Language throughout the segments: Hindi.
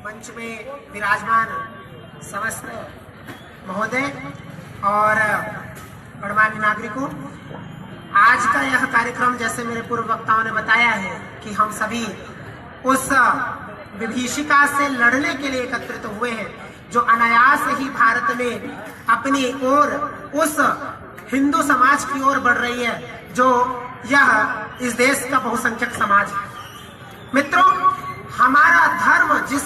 मंच में विराजमान समस्त महोदय और गणमान्य नागरिकों, आज का यह कार्यक्रम जैसे मेरे पूर्व वक्ताओं ने बताया है कि हम सभी उस विभीषिका से लड़ने के लिए एकत्रित हुए हैं जो अनायास ही भारत में अपनी ओर उस हिंदू समाज की ओर बढ़ रही है जो यह इस देश का बहुसंख्यक समाज है। मित्रों, हमारा धर्म जिस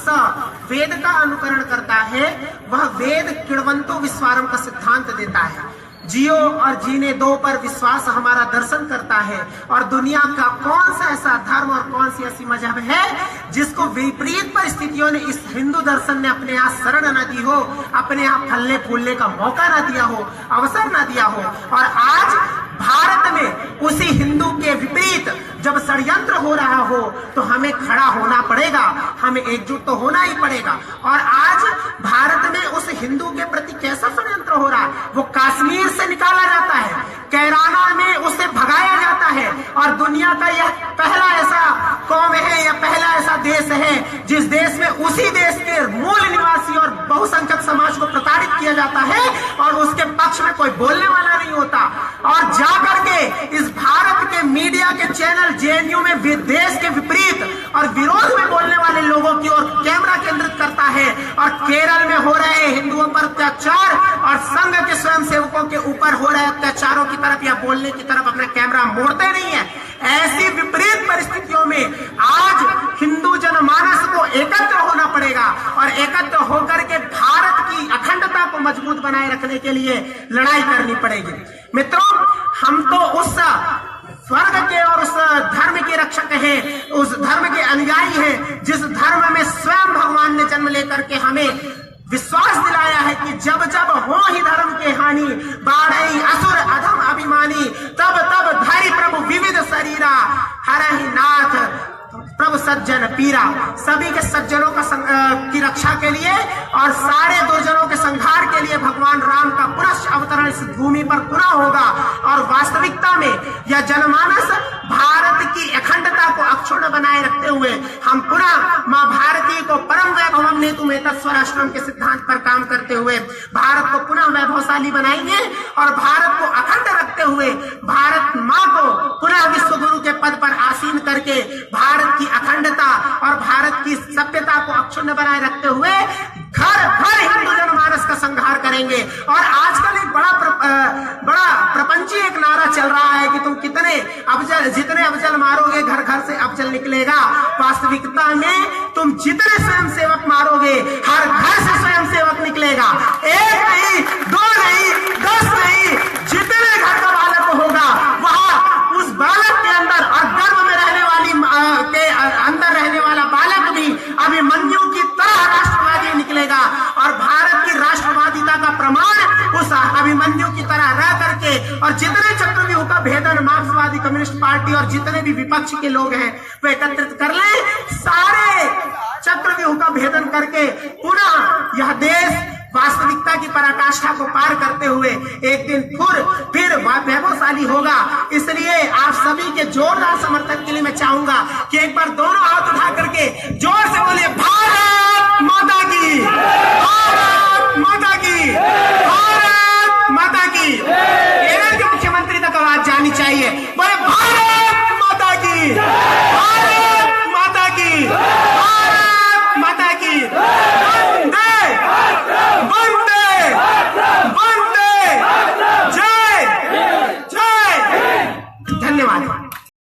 वेद का अनुकरण करता है वह वेद किणवंतो विश्वारम का सिद्धांत देता है। जियो और जीने दो पर विश्वास हमारा दर्शन करता है। और दुनिया का कौन सा ऐसा धर्म और कौन सी ऐसी मजहब है जिसको विपरीत परिस्थितियों ने इस हिंदू दर्शन ने अपने यहाँ शरण न दी हो, अपने यहाँ फलने फूलने का मौका न दिया हो, अवसर न दिया हो। और आज भारत में उसी हिंदू के विपरीत जब षड्यंत्र हो रहा हो तो हमें खड़ा होना पड़ेगा, हमें एकजुट तो होना ही पड़ेगा। और आज भारत में उस हिंदू के प्रति कैसा षड्यंत्र हो रहा है, वो कश्मीर से निकाला जाता है, कैराना में उसे भगाया जाता है। और दुनिया का यह पहला ऐसा कौम है या पहला ऐसा देश है जिस देश में उसी देश के मूल निवासी और बहुसंख्यक समाज को प्रताड़ित किया जाता है और उसके पक्ष में कोई बोलने वाला नहीं होता। और जाकर के इस भारत के मीडिया के चैनल जेएनयू में देश के विपरीत और विरोध में बोलने वाले लोगों की ओर कैमरा केंद्रित करता है। और केरल में हो रहे हिंदुओं पर अत्याचार और संघ के स्वयंसेवकों के ऊपर हो रहे अत्याचारों की तरफ या बोलने की तरफ अपना कैमरा मोड़ते नहीं है। ऐसी विपरीत परिस्थितियों में आज हिंदू जनमानस को एकत्र होना पड़ेगा और एकत्र होकर के भारत की अखंडता को मजबूत बनाए रखने के लिए लड़ाई करनी पड़ेगी। मित्रों, हम तो उस स्वर्ग के और उस धर्म के रक्षक हैं, उस धर्म के अनुयायी हैं जिस धर्म में स्वयं भगवान ने जन्म लेकर के हमें विश्वास दिलाया है कि जब जब हो ही धर्म के हानि, बाढ़ई असुर अधम अभिमानी, तब तब धरि प्रभु विविध शरीरा, हरहि नाथ प्रभु सज्जन पीरा। सभी के सज्जनों की रक्षा के लिए और सारे दुर्जनों के संहार के लिए भगवान राम का पुनः अवतरण इस भूमि पर पुनः होगा। और वास्तविकता में यह जनमानस भारत की अखंडता को अक्षुण्ण बनाए रखते हुए हम पुनः मां भारती को परम वैभवम नेतु स्वराष्ट्रम के सिद्धांत पर काम करते हुए भारत को पुनः वैभवशाली बनाएंगे और भारत को अखंड रखते हुए भारत मां को पुनः विश्व गुरु के पद पर आसीन करके भारत की अखंडता और भारत की सभ्यता को अक्षुण्ण बनाए रखते हुए घर घर हिंदू जनमानस का संहार करेंगे। और आजकल एक बड़ा प्रपंची एक नारा चल रहा है कि तुम जितने अफजल मारोगे घर घर से अफजल निकलेगा। वास्तविकता में तुम जितने स्वयंसेवक मारोगे हर घर से स्वयंसेवक निकलेगा। एक नहीं, दो नहीं, 10 नहीं, जितने घर का बालक होगा वहां उस बालक के अंदर और गर्भ में रहने वाली के अंदर रहने वाला बालक भी अभिमन्यु की तरह राष्ट्रवादी निकलेगा। और भारत की राष्ट्रवादिता का प्रमाण उस अभिमन्यु की तरह रह करके और जितने चक्रव्यूह का भेदन मार्क्सवादी कम्युनिस्ट पार्टी और जितने भी विपक्ष के लोग हैं वो एकत्रित कर ले, सारे चक्रव्यूह का भेदन करके पुनः यह देश वास्तविकता की पराकाष्ठा को पार करते हुए एक दिन फिर वैभवशाली होगा। इसलिए आप सभी के जोरदार समर्थन के लिए मैं चाहूंगा कि एक बार दोनों हाथ उठा करके जोर से बोले